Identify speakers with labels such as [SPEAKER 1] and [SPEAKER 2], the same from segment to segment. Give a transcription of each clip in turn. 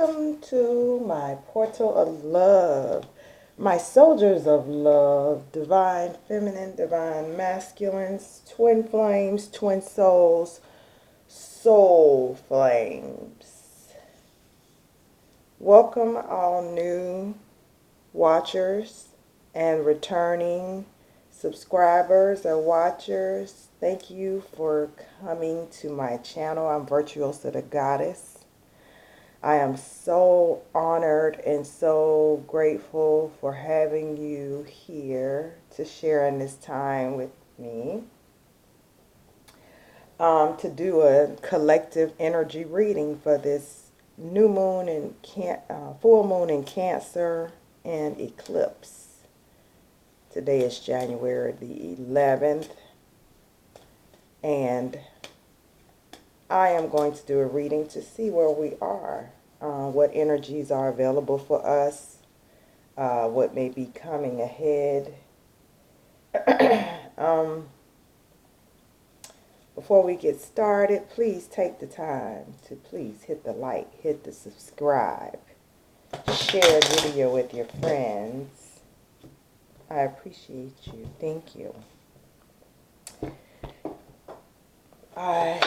[SPEAKER 1] welcome to my portal of love, my soldiers of love, divine feminine, divine masculines, twin flames, twin souls, soul flames. Welcome all new watchers and returning subscribers or watchers. Thank you for coming to my channel. I'm virtuosathegoddess. I am so honored and so grateful for having you here to share in this time with me. To do a collective energy reading for this new moon and full moon in Cancer and eclipse. Today is January the 11th, and I am going to do a reading to see where we are, what energies are available for us, what may be coming ahead. Before we get started, please take the time to please hit the like, hit the subscribe, share the video with your friends. I appreciate you. Thank you. I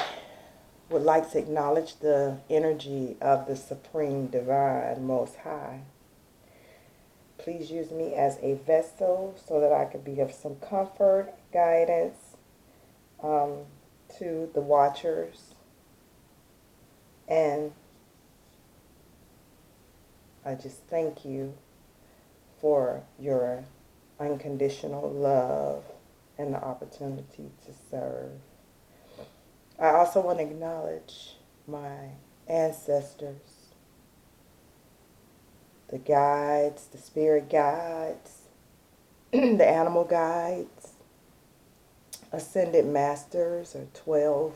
[SPEAKER 1] would like to acknowledge the energy of the Supreme Divine Most High. Please use me as a vessel so that I can be of some comfort, guidance to the watchers. And I just thank you for your unconditional love and the opportunity to serve. I also want to acknowledge my ancestors, the guides, the spirit guides, the animal guides, ascended masters, or 12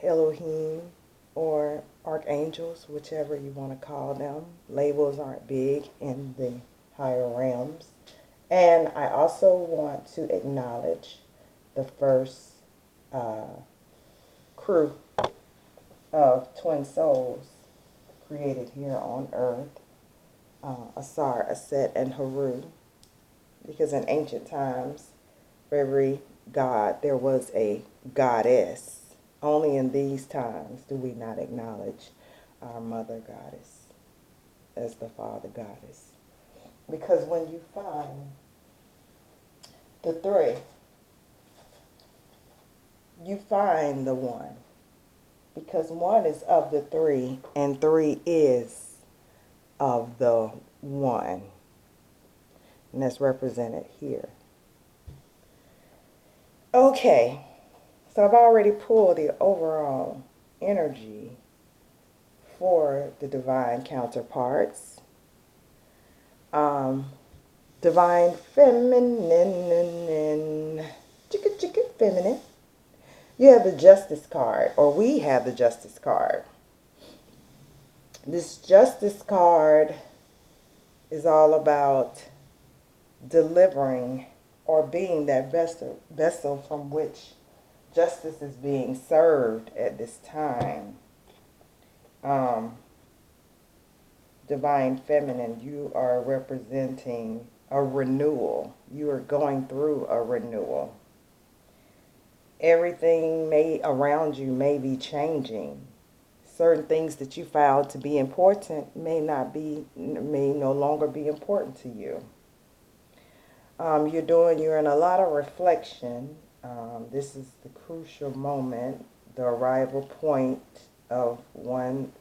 [SPEAKER 1] Elohim, or archangels, whichever you want to call them. Labels aren't big in the higher realms. And I also want to acknowledge the first crew of twin souls created here on earth, Asar, Aset, and Haru, because in ancient times, for every god there was a goddess. Only in these times do we not acknowledge our mother goddess as the father goddess, because when you find the three, you find the one, because one is of the three and three is of the one, and that's represented here. Okay, so I've already pulled the overall energy for the divine counterparts. Divine feminine, feminine. You have the Justice card, or we have the Justice card. This Justice card is all about delivering or being that vessel from which justice is being served at this time. Divine Feminine, you are representing a renewal. You are going through a renewal. Everything around you may be changing. Certain things that you found to be important may no longer be important to you. You're in a lot of reflection. This is the crucial moment, the arrival point of one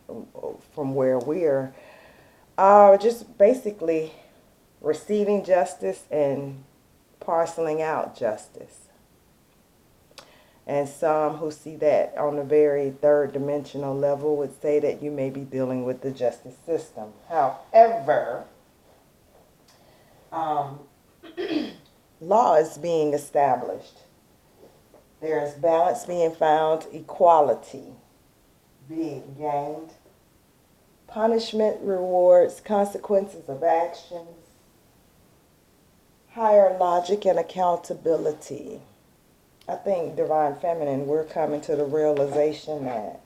[SPEAKER 1] from where we're just basically receiving justice and parceling out justice. And some who see that on a very third dimensional level would say that you may be dealing with the justice system. However, law is being established. There is balance being found, equality being gained, punishment, rewards, consequences of actions, higher logic and accountability. I think Divine Feminine, we're coming to the realization that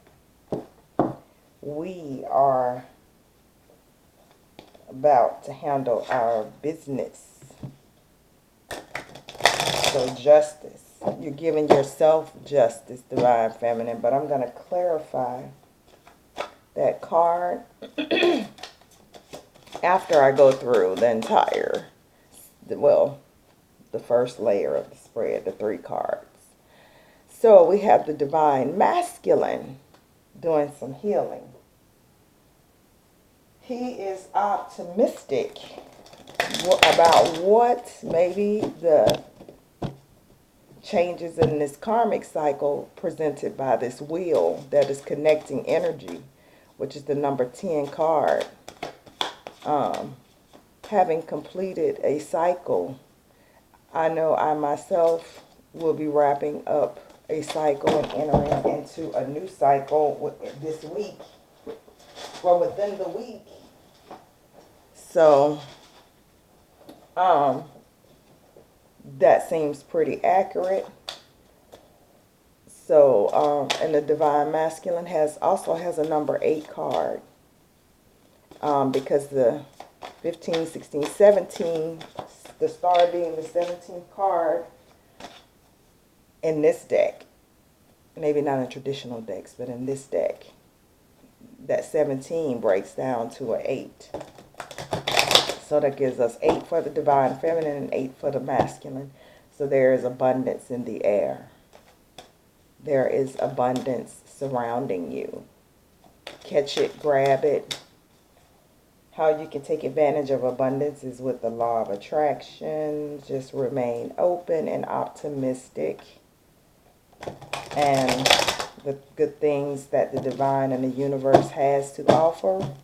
[SPEAKER 1] we are about to handle our business. So justice. You're giving yourself justice, Divine Feminine. But I'm going to clarify that card after I go through the entire, well, the first layer of the spread, the 3 cards. So we have the Divine Masculine doing some healing. He is optimistic about what maybe the changes in this karmic cycle presented by this wheel that is connecting energy, which is the number 10 card. Having completed a cycle, I know I myself will be wrapping up a cycle and entering into a new cycle this week, or within the week. So, that seems pretty accurate. So, and the Divine Masculine also has a number 8 card. Because the 15, 16, 17, the star being the 17th card in this deck, maybe not in traditional decks, but in this deck, that 17 breaks down to an 8. So that gives us 8 for the Divine Feminine and 8 for the Masculine. So there is abundance in the air. There is abundance surrounding you. Catch it, grab it. How you can take advantage of abundance is with the law of attraction. Just remain open and optimistic. And the good things that the divine and the universe has to offer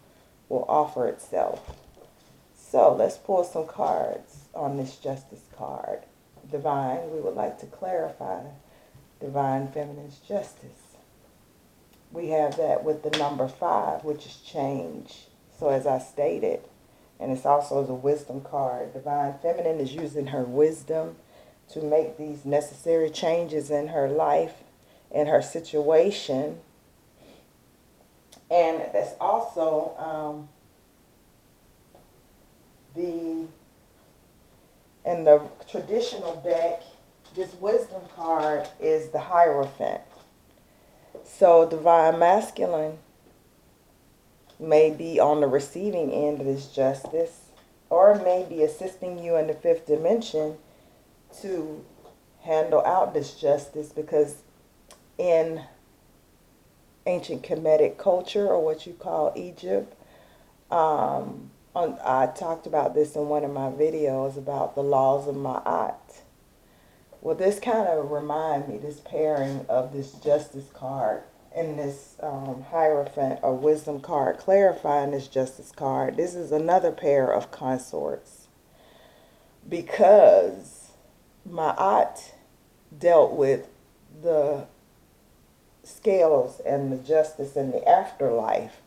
[SPEAKER 1] will offer itself. So let's pull some cards on this Justice card. Divine, we would like to clarify Divine Feminine's justice. We have that with the number 5, which is change. So as I stated, and it's also the wisdom card, Divine Feminine is using her wisdom to make these necessary changes in her life, in her situation. And that's also in the traditional deck, this wisdom card is the Hierophant. So Divine Masculine may be on the receiving end of this justice, or may be assisting you in the 5th dimension to handle out this justice, because in ancient Kemetic culture, or what you call Egypt, I talked about this in one of my videos about the laws of Ma'at. Well, this kind of reminds me, this pairing of this justice card and this Hierophant or wisdom card clarifying this justice card. This is another pair of consorts, because Ma'at dealt with the scales and the justice in the afterlife,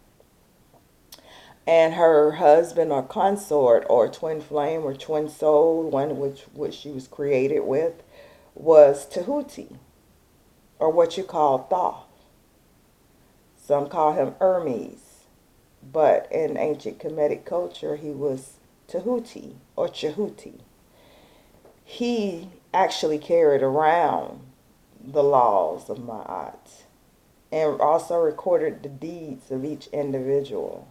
[SPEAKER 1] and her husband or consort or twin flame or twin soul, one which she was created with, was Tahuti, or what you call Thoth. Some call him Hermes, but in ancient Kemetic culture he was Tahuti or Chahuti. He actually carried around the laws of Ma'at and also recorded the deeds of each individual.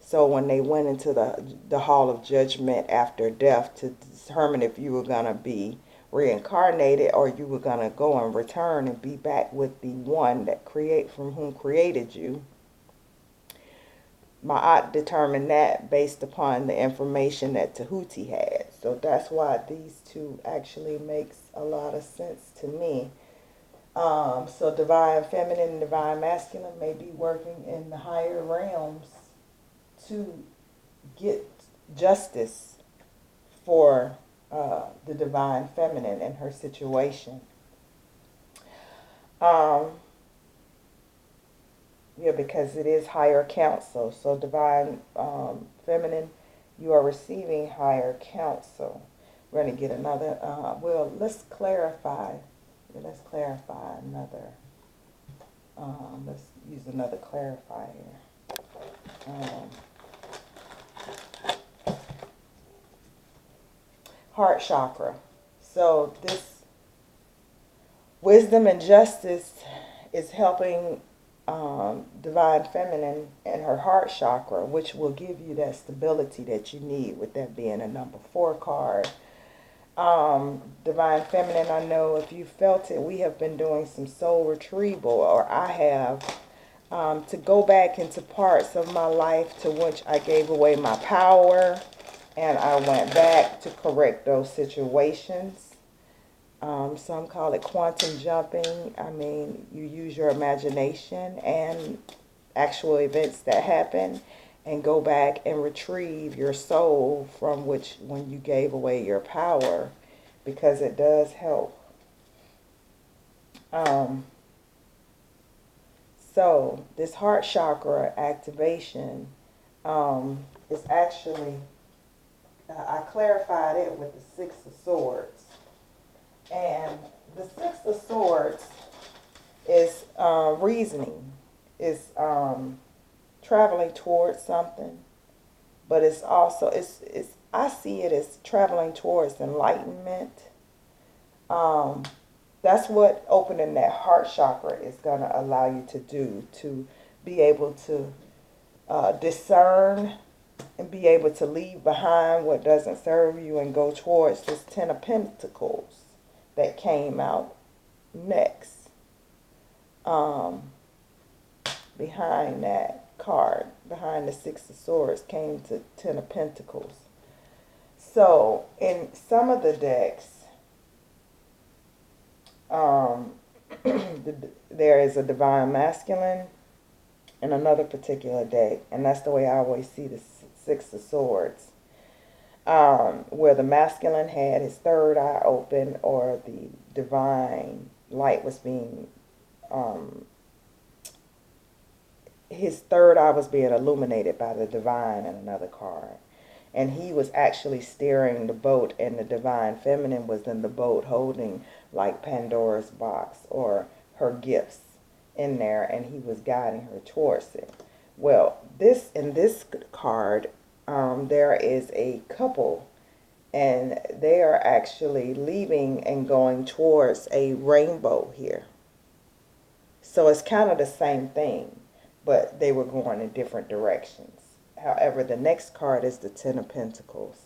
[SPEAKER 1] So when they went into the hall of judgment after death to determine if you were going to be reincarnated or you were going to go and return and be back with the one that from whom created you, Ma'at determined that based upon the information that Tahuti had. So that's why these two actually makes a lot of sense to me. So Divine Feminine and Divine Masculine may be working in the higher realms to get justice for the Divine Feminine and her situation. Yeah, because it is higher counsel. So Divine Feminine, you are receiving higher counsel. We're going to get another, well, let's clarify. Yeah, let's clarify another. Let's use another clarifier. heart chakra. So this wisdom and justice is helping divine feminine and her heart chakra, which will give you that stability that you need, with that being a number 4 card. Divine feminine, I know if you felt it, we have been doing some soul retrieval, or I have, to go back into parts of my life to which I gave away my power, and I went back to correct those situations. Some call it quantum jumping. I mean, you use your imagination and actual events that happen and go back and retrieve your soul from which, when you gave away your power, because it does help. So this heart chakra activation is actually, I clarified it with the 6 of Swords. And the 6 of Swords is reasoning, is traveling towards something, but it's also, it's I see it as traveling towards enlightenment. That's what opening that heart chakra is going to allow you to do, to be able to discern and be able to leave behind what doesn't serve you and go towards this 10 of Pentacles that came out next. Behind that card, behind the 6 of Swords, came to 10 of Pentacles. So in some of the decks, there is a divine masculine in another particular deck, and that's the way I always see the 6 of Swords, where the masculine had his third eye open, or the divine light was being, his third eye was being illuminated by the divine in another card. And he was actually steering the boat, and the divine feminine was in the boat holding like Pandora's box or her gifts in there, and he was guiding her towards it. Well, in this card, there is a couple, and they are actually leaving and going towards a rainbow here. So it's kind of the same thing, but they were going in different directions. However, the next card is the 10 of Pentacles.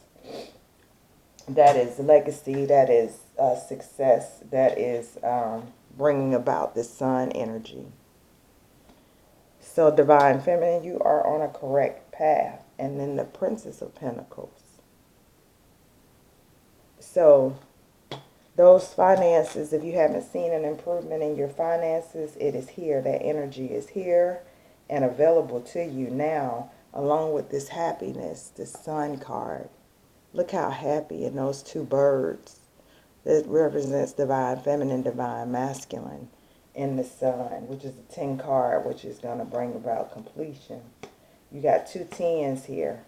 [SPEAKER 1] That is legacy, that is success, that is bringing about the sun energy. So divine feminine, you are on a correct path. And then the Princess of Pentacles. So those finances, if you haven't seen an improvement in your finances, it is here. That energy is here and available to you now, along with this happiness, this sun card. Look how happy in those 2 birds. It represents divine feminine, divine masculine in the sun, which is a 10 card, which is going to bring about completion. You got 2 10s here.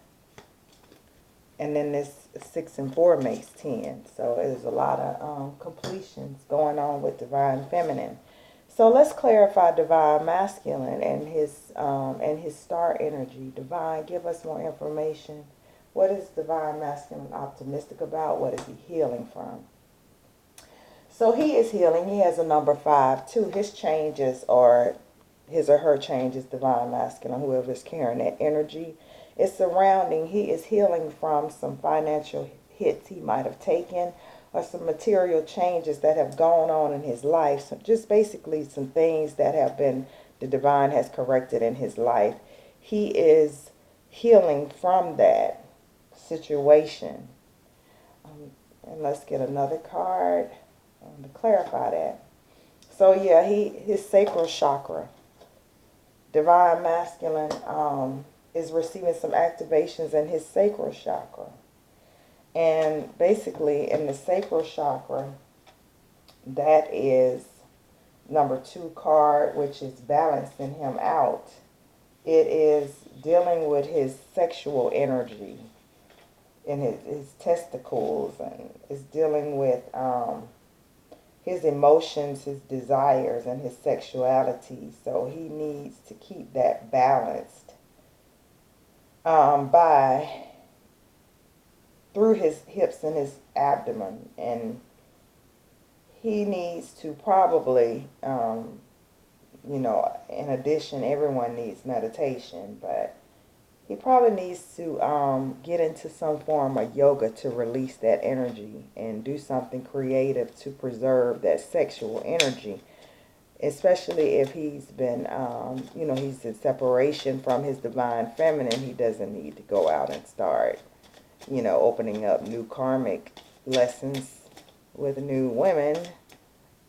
[SPEAKER 1] And then this 6 and 4 makes 10. So there's a lot of completions going on with divine feminine. So let's clarify divine masculine and his star energy. Divine, give us more information. What is divine masculine optimistic about? What is he healing from? So he is healing. He has a number 5 too. His changes, or his or her changes, divine masculine, whoever is carrying that energy, is surrounding. He is healing from some financial hits he might have taken, or some material changes that have gone on in his life. So just basically some things that have been, the divine has corrected in his life. He is healing from that situation. And let's get another card to clarify that. So yeah, his sacral chakra, divine masculine, is receiving some activations in his sacral chakra. And basically in the sacral chakra, that is number 2 card, which is balancing him out. It is dealing with his sexual energy in his testicles, and it's dealing with his emotions, his desires, and his sexuality. So he needs to keep that balanced by through his hips and his abdomen, and he needs to probably, you know, in addition, everyone needs meditation, but he probably needs to get into some form of yoga to release that energy and do something creative to preserve that sexual energy, especially if he's been, you know, he's in separation from his divine feminine. He doesn't need to go out and start, you know, opening up new karmic lessons with new women.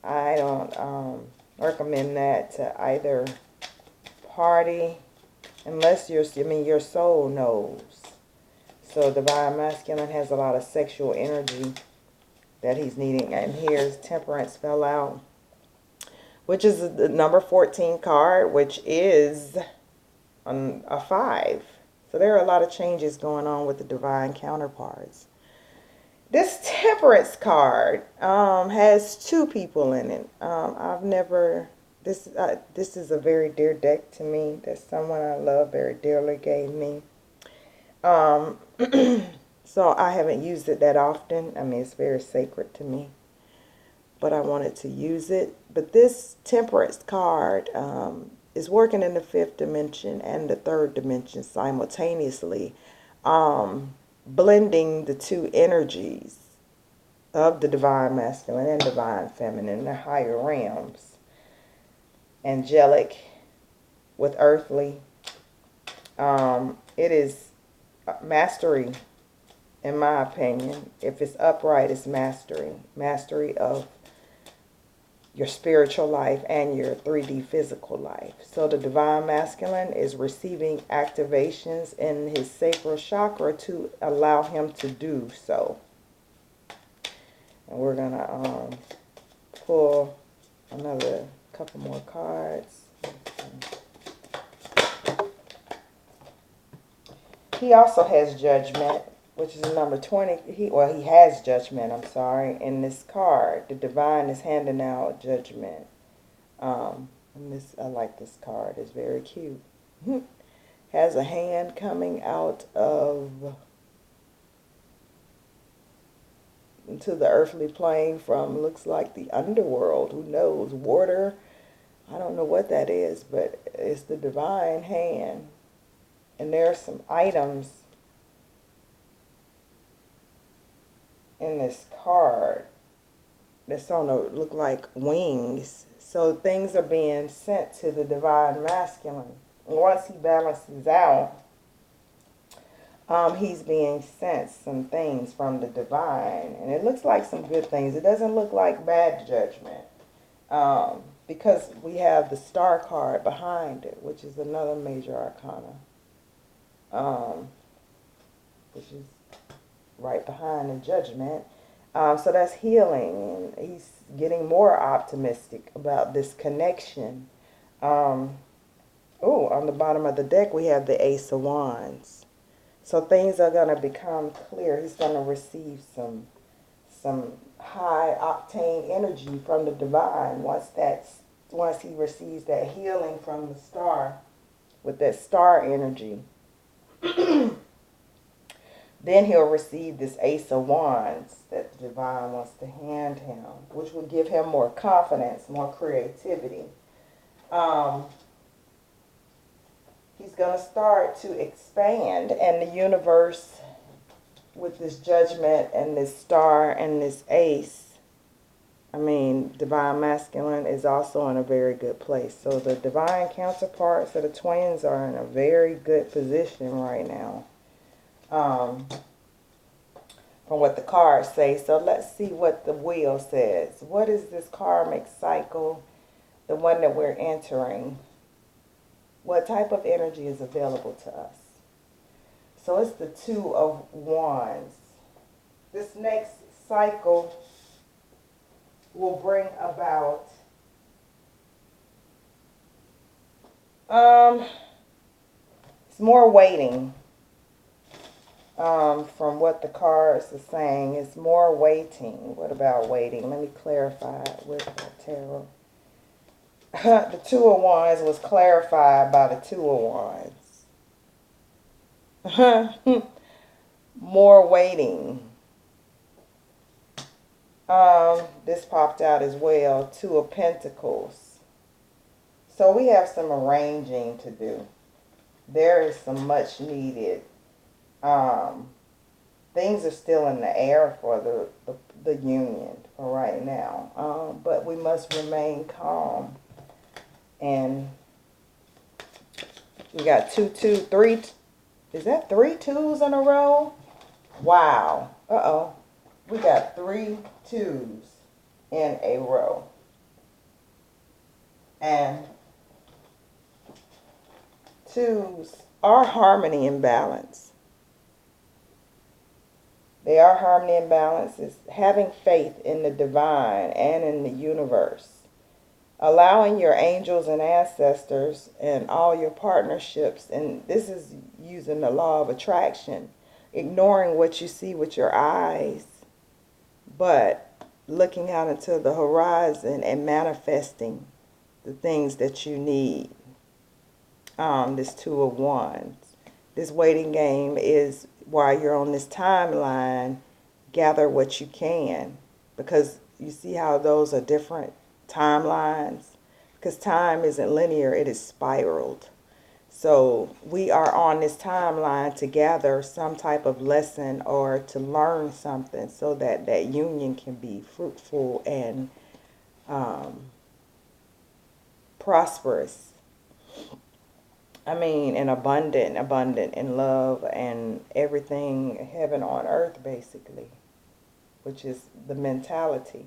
[SPEAKER 1] I don't recommend that to either party unless your soul knows. So divine masculine has a lot of sexual energy that he's needing. And here's temperance fell out, which is the number 14 card, which is a 5. So there are a lot of changes going on with the divine counterparts. This temperance card has 2 people in it. I've never, this is a very dear deck to me that someone I love very dearly gave me. So I haven't used it that often. I mean, it's very sacred to me, but I wanted to use it. But this temperance card is working in the 5th dimension and the 3rd dimension simultaneously. Blending the 2 energies of the divine masculine and divine feminine, the higher realms. Angelic with earthly. It is mastery, in my opinion. If it's upright, it's mastery. Mastery of your spiritual life and your 3D physical life. So the divine masculine is receiving activations in his sacral chakra to allow him to do so. And we're going to pull another couple more cards. He also has judgment, which is number 20. He has judgment, I'm sorry, in this card. The divine is handing out judgment. And I like this card. It's very cute. Has a hand coming out of into the earthly plane from, looks like the underworld. Who knows? Water. I don't know what that is, but it's the divine hand. And there are some items in this card that's on a, look like wings. So things are being sent to the divine masculine. And once he balances out, he's being sent some things from the divine. And it looks like some good things. It doesn't look like bad judgment. Because we have the star card behind it, which is another major arcana. Which is right behind the judgment. So that's healing. And he's getting more optimistic about this connection. On the bottom of the deck, we have the Ace of Wands. So things are going to become clear. He's going to receive some high octane energy from the divine once he receives that healing from the star with that star energy. Then he'll receive this Ace of Wands that the divine wants to hand him, which will give him more confidence, more creativity. He's going to start to expand, and the universe, with this judgment and this star and this ace, I mean, divine masculine is also in a very good place. So the divine counterparts of the twins are in a very good position right now. From what the cards say. So let's see what the wheel says. What is this karmic cycle, the one that we're entering? What type of energy is available to us? So it's the 2 of Wands. This next cycle will bring about it's more waiting. From what the cards are saying, it's more waiting. What about waiting? Let me clarify with the tarot. The 2 of Wands was clarified by the 2 of Wands. More waiting. This popped out as well. Two of Pentacles. So we have some arranging to do. There is some much needed. Things are still in the air for the union for right now. But we must remain calm. And we got 2, 2, 3. Is that 3 twos in a row? Wow. Uh-oh. We got 3 twos in a row. And twos are harmony and balance. They are harmony and balance. It's having faith in the divine and in the universe. Allowing your angels and ancestors and all your partnerships, and this is using the law of attraction, ignoring what you see with your eyes, but looking out into the horizon and manifesting the things that you need. This 2 of Wands. This waiting game is while you're on this timeline, gather what you can. Because you see how those are different timelines? Because time isn't linear, it is spiraled. So we are on this timeline to gather some type of lesson or to learn something so that that union can be fruitful and prosperous. I mean, and abundant in love and everything, heaven on earth, basically, which is the mentality.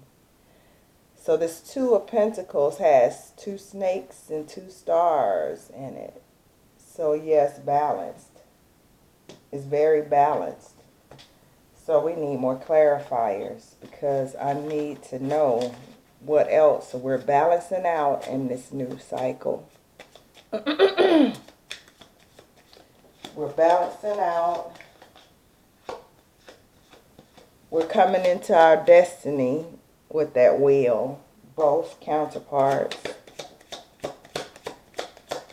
[SPEAKER 1] So this 2 of Pentacles has 2 snakes and 2 stars in it. So yes, balanced. It's very balanced. So we need more clarifiers because I need to know what else. So we're balancing out in this new cycle. We're balancing out. We're coming into our destiny with that wheel. Both counterparts.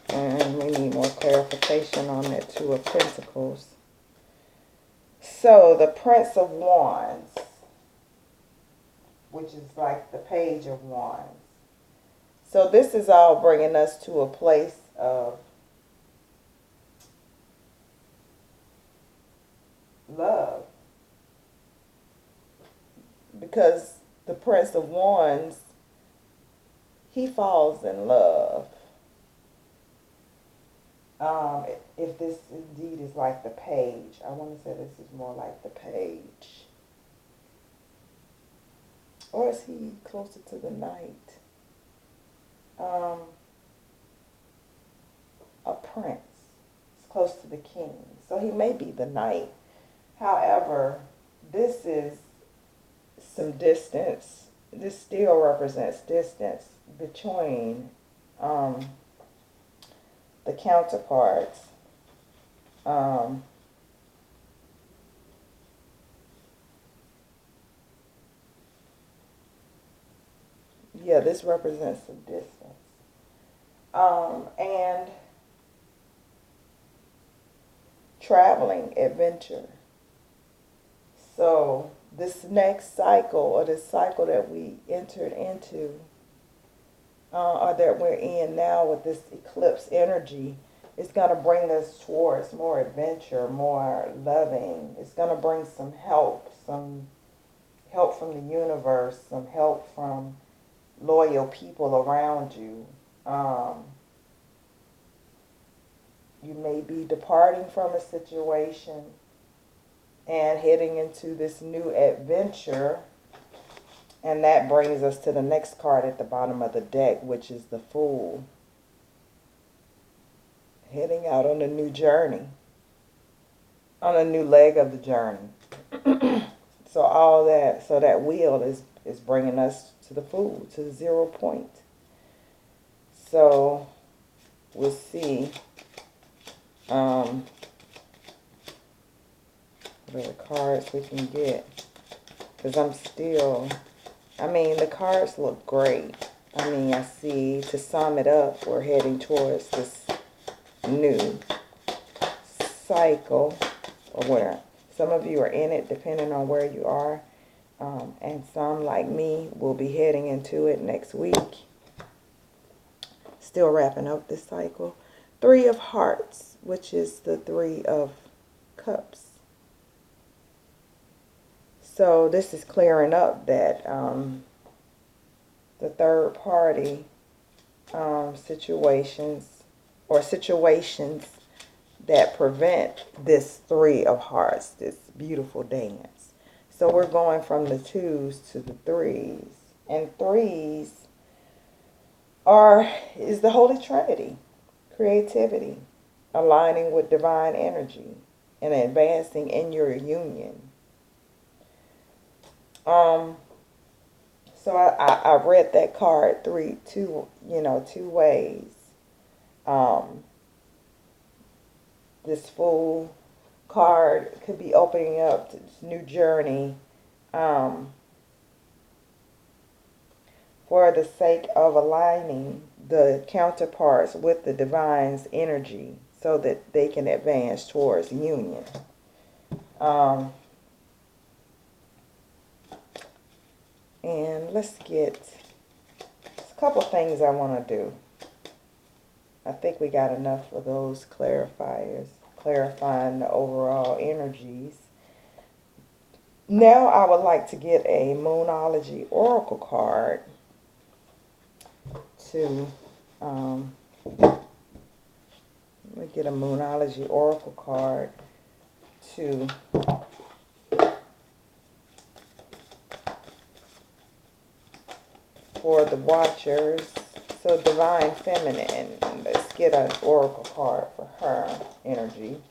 [SPEAKER 1] And we need more clarification on that 2 of Pentacles. So the Prince of Wands, which is like the Page of Wands. So this is all bringing us to a place of love. Because the Prince of Wands, he falls in love. If this indeed is like the Page, I want to say this is more like the Page. Or is he closer to the Knight? A prince. It's close to the king. So he may be the Knight. However, this is some distance. This still represents distance between the counterparts. Yeah, this represents some distance. And traveling, adventure. So this next cycle, or this cycle that we entered into, or that we're in now with this eclipse energy, is going to bring us towards more adventure, more loving. It's going to bring some help from the universe, some help from loyal people around you. You may be departing from a situation and heading into this new adventure. And that brings us to the next card at the bottom of the deck, which is the Fool. Heading out on a new journey. On a new leg of the journey. So all that, so that wheel is bringing us to the Fool, to the 0 point. So we'll see. What other cards we can get? Because I'm still, I mean, the cards look great. I mean, I see, to sum it up, we're heading towards this new cycle, or where? Some of you are in it depending on where you are. And some, like me, will be heading into it next week. Still wrapping up this cycle. 3 of Hearts, which is the 3 of Cups. So this is clearing up that the third party situations that prevent this 3 of Hearts, this beautiful dance. So we're going from the 2s to the 3s. And 3s is the Holy Trinity. Creativity, aligning with divine energy, and advancing in your union. So I read that card two ways. This Fool card could be opening up to this new journey for the sake of aligning the counterparts with the divine's energy so that they can advance towards union. And let's get a couple things I want to do. I think we got enough of those clarifiers, clarifying the overall energies. Now I would like to get a Moonology Oracle card to, let me get a Moonology Oracle card to for the watchers. So Divine Feminine, let's get an Oracle card for her energy.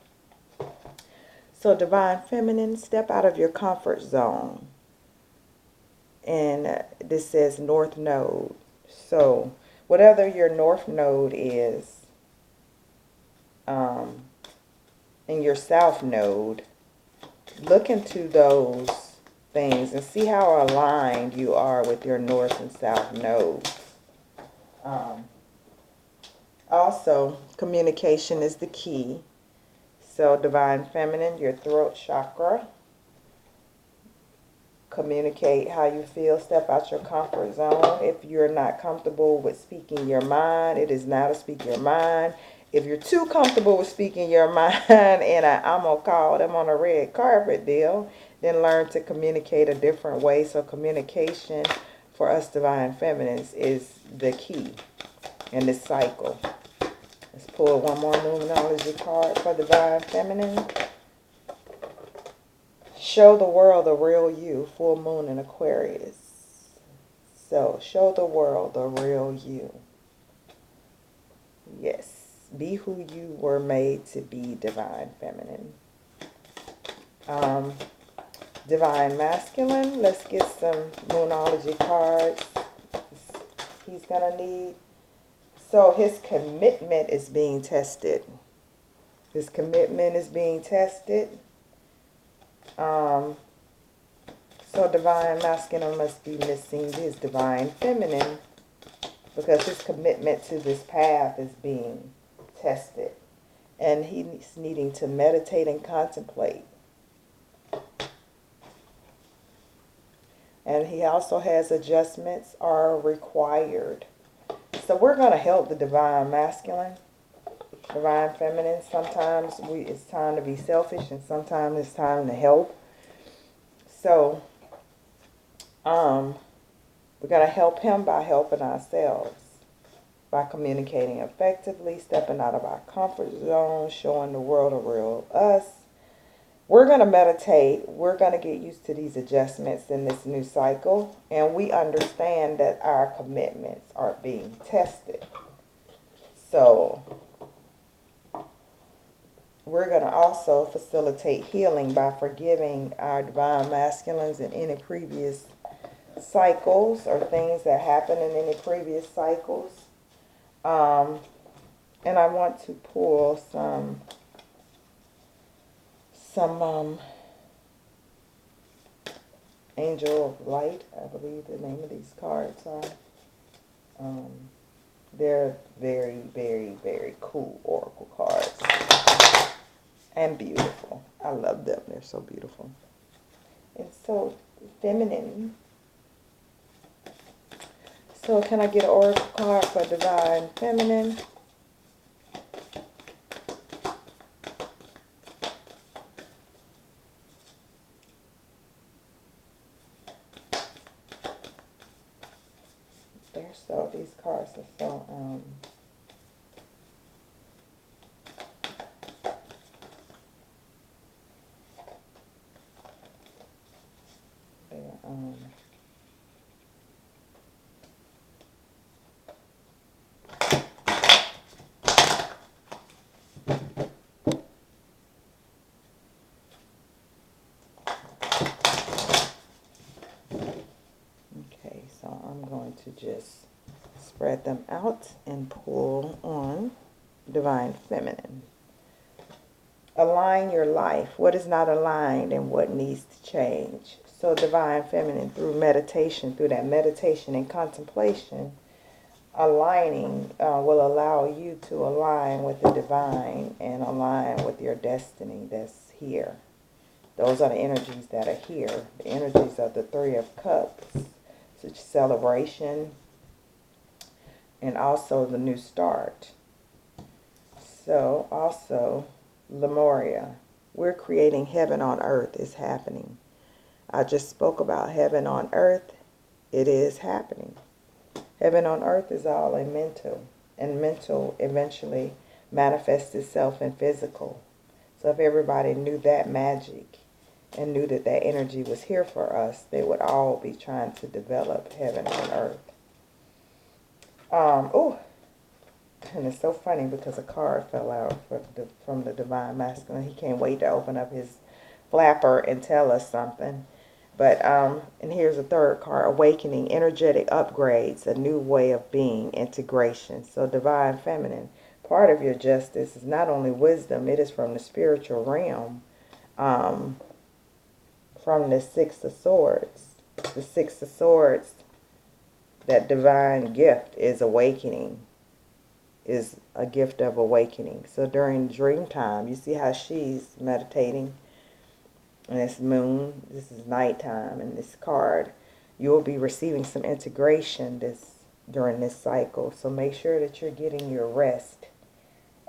[SPEAKER 1] So Divine Feminine, step out of your comfort zone. And this says North Node. So whatever your North Node is, and your South Node, look into those things and see how aligned you are with your North and South Nodes. Also, communication is the key. So Divine Feminine, your throat chakra. Communicate how you feel. Step out your comfort zone. If you're not comfortable with speaking your mind, it is now to speak your mind. If you're too comfortable with speaking your mind, and I'm going to call them on a red carpet deal, then learn to communicate a different way. So communication for us Divine Feminines is the key in this cycle. Let's pull one more Numerology card for Divine Feminine. Show the world the real you. Full Moon in Aquarius. So, show the world the real you. Yes. Be who you were made to be, Divine Feminine. Divine Masculine. Let's get some Moonology cards he's going to need. So, his commitment is being tested. His commitment is being tested. So Divine Masculine must be missing his Divine Feminine because his commitment to this path is being tested. And he's needing to meditate and contemplate. And he also has adjustments are required. So we're going to help the Divine Masculine. Divine Feminine, sometimes it's time to be selfish and sometimes it's time to help. So, we're going to help him by helping ourselves. By communicating effectively, stepping out of our comfort zone, showing the world a real us. We're going to meditate. We're going to get used to these adjustments in this new cycle. And we understand that our commitments are being tested. So, we're going to also facilitate healing by forgiving our Divine Masculines in any previous cycles or things that happened in any previous cycles. And I want to pull some Angel of Light, I believe the name of these cards are. They're very, very, very cool Oracle cards. and beautiful. I love them. They're so beautiful. And so feminine. So can I get an oracle card for divine feminine? These cards are so okay, so I'm going to just spread them out and pull on divine feminine. Align your life. What is not aligned and what needs to change. So divine feminine, through meditation, through that meditation and contemplation, aligning will allow you to align with the divine and align with your destiny that's here. Those are the energies that are here. The energies of the Three of Cups, such celebration, and also the new start. So also Lemuria, we're creating heaven on earth is happening. I just spoke about heaven on earth. It is happening. Heaven on earth is all a mental, and mental eventually manifests itself in physical. So if everybody knew that magic and knew that that energy was here for us, they would all be trying to develop heaven on earth. Oh, and it's so funny because a card fell out from the Divine Masculine. He can't wait to open up his flapper and tell us something. But, and here's a third card, Awakening, Energetic Upgrades, a New Way of Being, Integration. So Divine Feminine, part of your justice is not only wisdom, it is from the spiritual realm, from the Six of Swords. The Six of Swords, that divine gift is awakening, is a gift of awakening. So during dream time, you see how she's meditating, and it's moon, this is nighttime, and this card, you will be receiving some integration during this cycle. So make sure that you're getting your rest.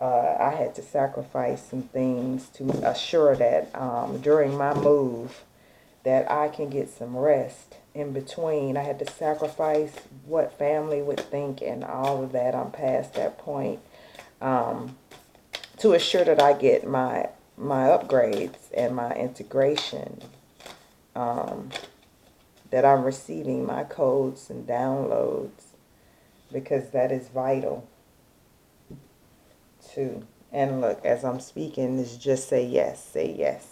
[SPEAKER 1] I had to sacrifice some things to assure that during my move that I can get some rest in between. I had to sacrifice what family would think and all of that. I'm past that point, to assure that I get my upgrades and my integration, that I'm receiving my codes and downloads, because that is vital too. And look, as I'm speaking, is just say yes, say yes.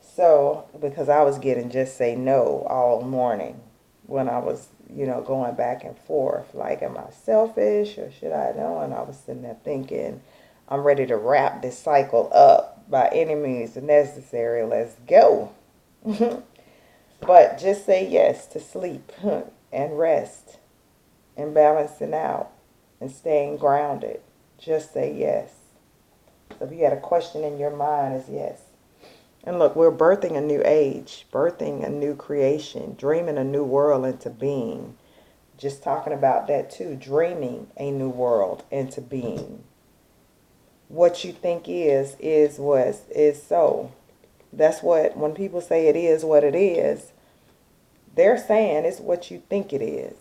[SPEAKER 1] So, because I was getting just say no all morning when I was, going back and forth. Like, am I selfish or should I know? And I was sitting there thinking, I'm ready to wrap this cycle up by any means necessary. Let's go. But just say yes to sleep and rest and balancing out and staying grounded. Just say yes. So if you had a question in your mind, is yes. And look, we're birthing a new age, birthing a new creation, dreaming a new world into being. Just talking about that too, dreaming a new world into being. What you think is what is so. That's what, when people say it is what it is, they're saying it's what you think it is.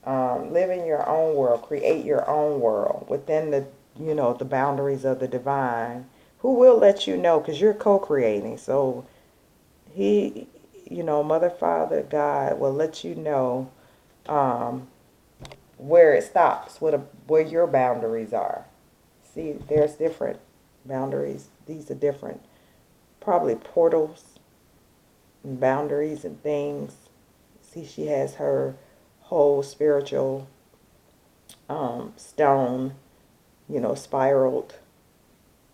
[SPEAKER 1] Live in your own world, create your own world within the, the boundaries of the divine, who will let you know, because you're co-creating. So he, Mother, Father, God will let you know where it stops, where your boundaries are. See, there's different boundaries. These are different, probably portals and boundaries and things. See, she has her whole spiritual stone, spiraled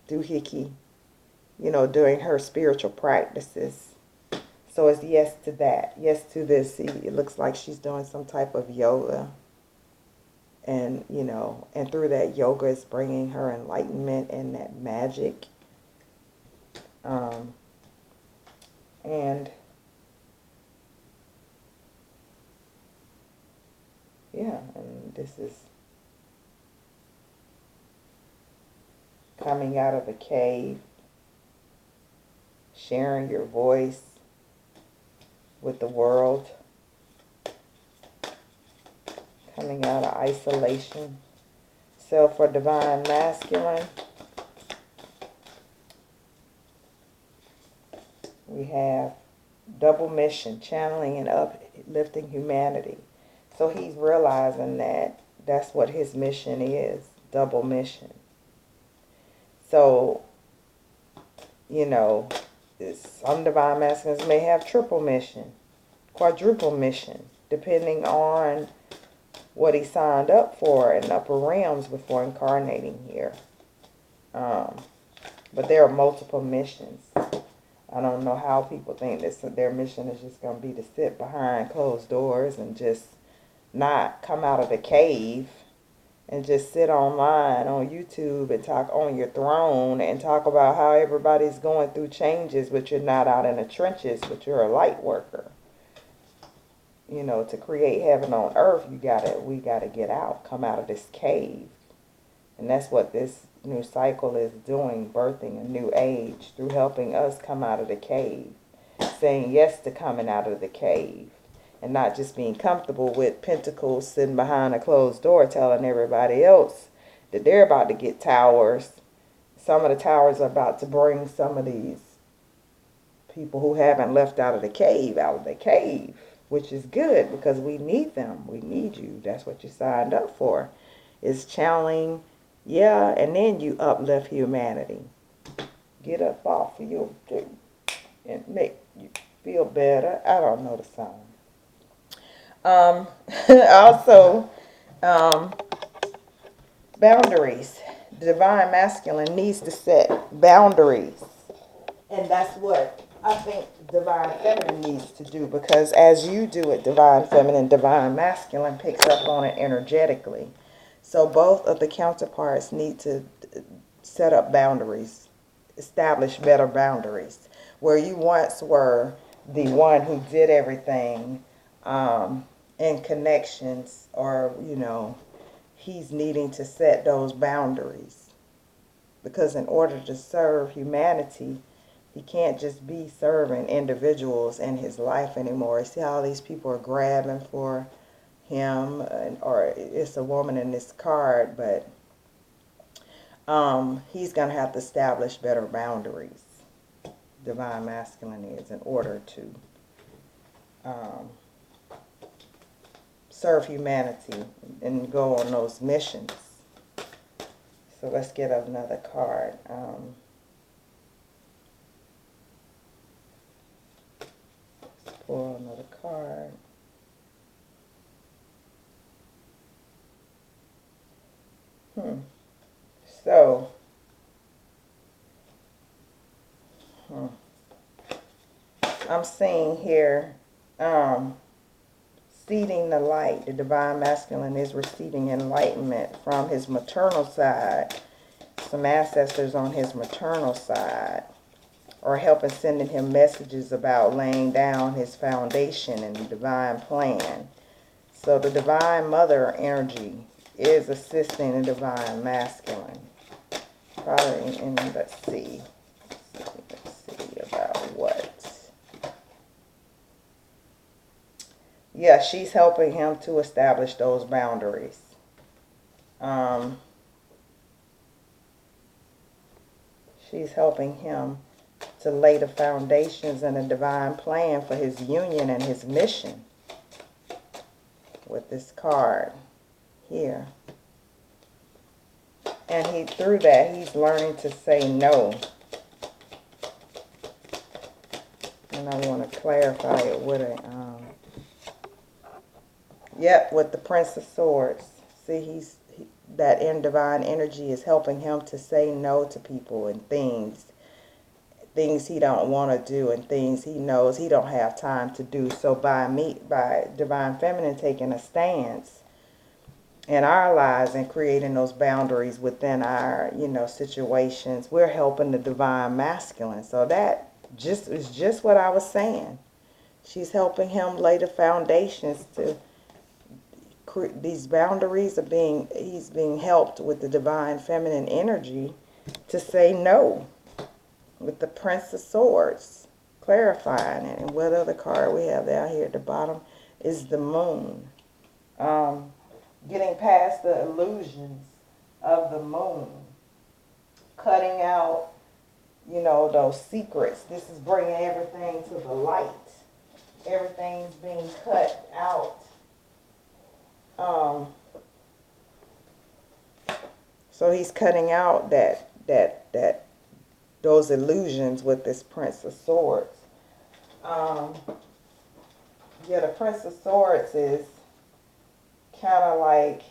[SPEAKER 1] doohickey, doing her spiritual practices. So it's yes to that. Yes to this. See, it looks like she's doing some type of yoga. And, you know, and through that, yoga is bringing her enlightenment and that magic. Um, and, yeah, and this is coming out of a cave, sharing your voice with the world, coming out of isolation. So for divine masculine, we have double mission, channeling and uplifting humanity. So he's realizing that that's what his mission is, double mission. So, you know, some divine masculines may have triple mission, quadruple mission, depending on what he signed up for in upper realms before incarnating here. But there are multiple missions. I don't know how people think that their mission is just going to be to sit behind closed doors and just not come out of the cave and just sit online on YouTube and talk on your throne and talk about how everybody's going through changes, but you're not out in the trenches, but you're a light worker. You know, to create heaven on earth, we gotta get out, come out of this cave. And that's what this new cycle is doing, birthing a new age through helping us come out of the cave, saying yes to coming out of the cave, and not just being comfortable with pentacles sitting behind a closed door telling everybody else that they're about to get towers. Some of the towers are about to bring some of these people who haven't left out of the cave, which is good because we need them. We need you. That's what you signed up for. It's channeling, yeah, and then you uplift humanity. Get up off of your dude and make you feel better. I don't know the song. Also, boundaries. The divine masculine needs to set boundaries. And that's what I think divine feminine needs to do, because as you do it, divine feminine, divine masculine picks up on it energetically. So both of the counterparts need to set up boundaries, establish better boundaries. Where you once were the one who did everything in connections, or, you know, he's needing to set those boundaries. Because in order to serve humanity, he can't just be serving individuals in his life anymore. See how these people are grabbing for him, or it's a woman in this card, but he's going to have to establish better boundaries. Divine masculine is, in order to serve humanity and go on those missions. So let's get another card. Let's pull another card. So, I'm seeing here, seeding the light. The divine masculine is receiving enlightenment from his maternal side. Some ancestors on his maternal side are helping, sending him messages about laying down his foundation and the divine plan. So the divine mother energy is assisting the divine masculine. Probably in, let's see about what. Yeah, she's helping him to establish those boundaries. She's helping him to lay the foundations and the divine plan for his union and his mission with this card here. And through that, he's learning to say no. And I want to clarify it with a, with the Prince of Swords. See, that in divine energy is helping him to say no to people and things he don't want to do, and things he knows he don't have time to do. So by divine feminine taking a stance in our lives and creating those boundaries within our, you know, situations. We're helping the divine masculine. So that just is just what I was saying. She's helping him lay the foundations to these boundaries are being, he's being helped with the divine feminine energy to say no, with the Prince of Swords clarifying it. And what other card we have down here at the bottom is the Moon. Getting past the illusions of the moon, cutting out, you know, those secrets. This is bringing everything to the light. Everything's being cut out. So he's cutting out those illusions with this Prince of Swords. Yeah, the Prince of Swords is kind of like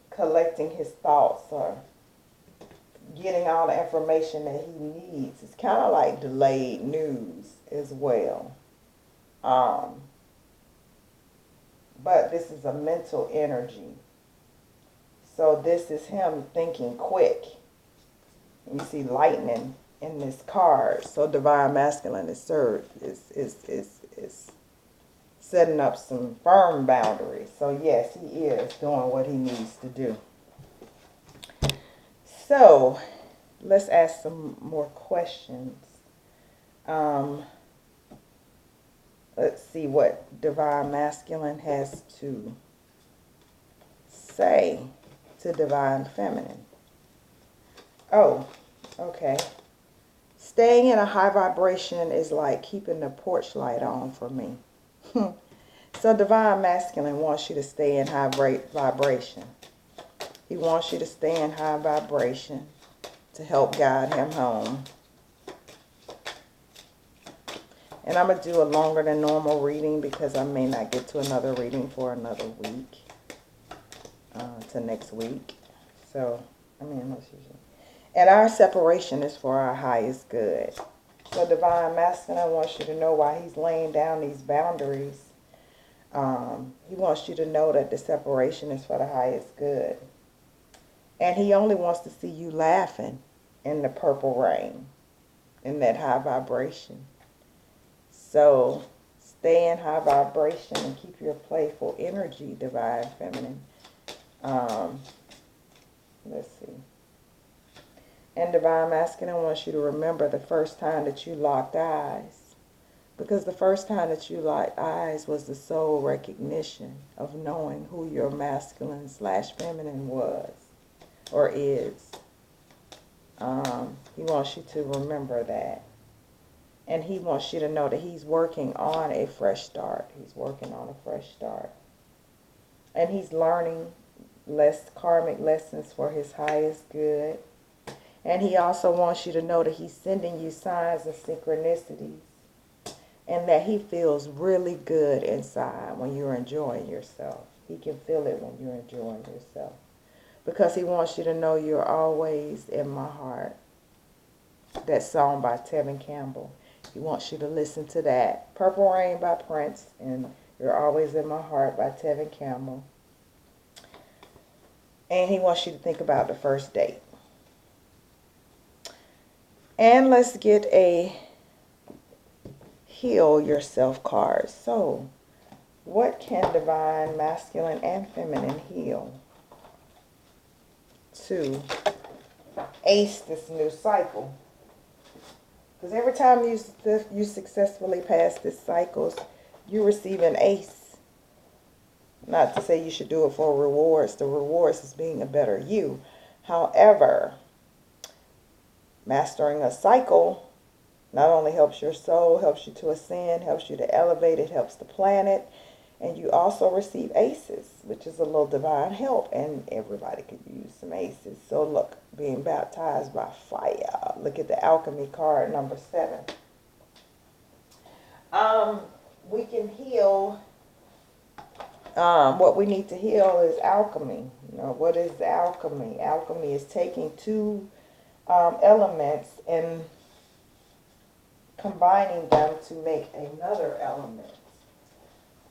[SPEAKER 1] collecting his thoughts or getting all the information that he needs. It's kind of like delayed news as well. But this is a mental energy. So this is him thinking quick. You see lightning in this card. So divine masculine is setting up some firm boundaries. So yes, he is doing what he needs to do. So let's ask some more questions. Let's see what divine masculine has to say to divine feminine. Oh, okay. Staying in a high vibration is like keeping the porch light on for me. So divine masculine wants you to stay in high vibration. He wants you to stay in high vibration to help guide him home. And I'm going to do a longer than normal reading because I may not get to another reading for another week. To next week. So, I mean, most usually. And our separation is for our highest good. So divine masculine wants you to know why he's laying down these boundaries. He wants you to know that the separation is for the highest good. And he only wants to see you laughing in the purple rain, in that high vibration. So stay in high vibration and keep your playful energy, divine feminine. Let's see. And divine masculine wants you to remember the first time that you locked eyes. Because the first time that you locked eyes was the soul recognition of knowing who your masculine / feminine was or is. He wants you to remember that. And he wants you to know that he's working on a fresh start. He's working on a fresh start. And he's learning less karmic lessons for his highest good. And he also wants you to know that he's sending you signs and synchronicities. And that he feels really good inside when you're enjoying yourself. He can feel it when you're enjoying yourself. Because he wants you to know you're always in my heart. That song by Tevin Campbell. He wants you to listen to that. Purple Rain by Prince and You're Always in My Heart by Tevin Campbell. And he wants you to think about the first date. And let's get a Heal Yourself card. So, what can divine masculine and feminine heal to ace this new cycle? Because every time you successfully pass this cycle, you receive an ace. Not to say you should do it for rewards. The rewards is being a better you. However, mastering a cycle not only helps your soul, helps you to ascend, helps you to elevate, it helps the planet. And you also receive aces, which is a little divine help. And everybody could use some aces. So look, being baptized by fire. Look at the alchemy card, number 7. We can heal. What we need to heal is alchemy. You know, what is alchemy? Alchemy is taking two elements and combining them to make another element.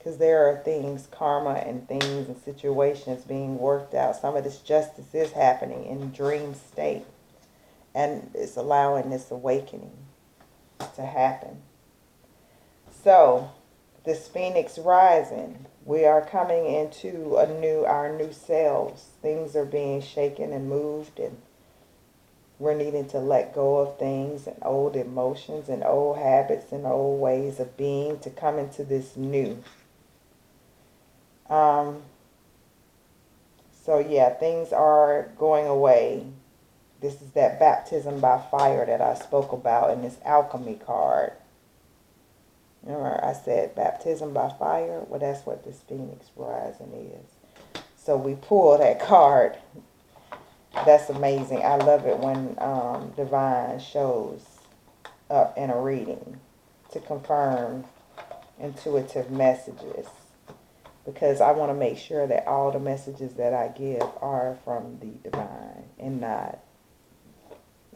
[SPEAKER 1] Because there are things, karma and things and situations being worked out. Some of this justice is happening in dream state. And it's allowing this awakening to happen. So, this Phoenix rising, we are coming into our new selves. Things are being shaken and moved, and we're needing to let go of things and old emotions and old habits and old ways of being to come into this new. So yeah, things are going away. This is that baptism by fire that I spoke about in this alchemy card. Remember I said baptism by fire? Well, that's what this Phoenix rising is. So we pull that card. That's amazing. I love it when divine shows up in a reading to confirm intuitive messages, because I want to make sure that all the messages that I give are from the divine and not,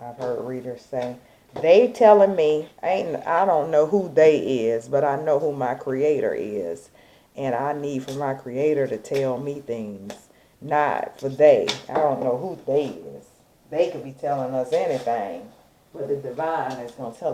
[SPEAKER 1] I've heard readers say, they telling me, I don't know who they is, but I know who my creator is. And I need for my creator to tell me things, not for they. I don't know who they is. They could be telling us anything, but the divine is going to tell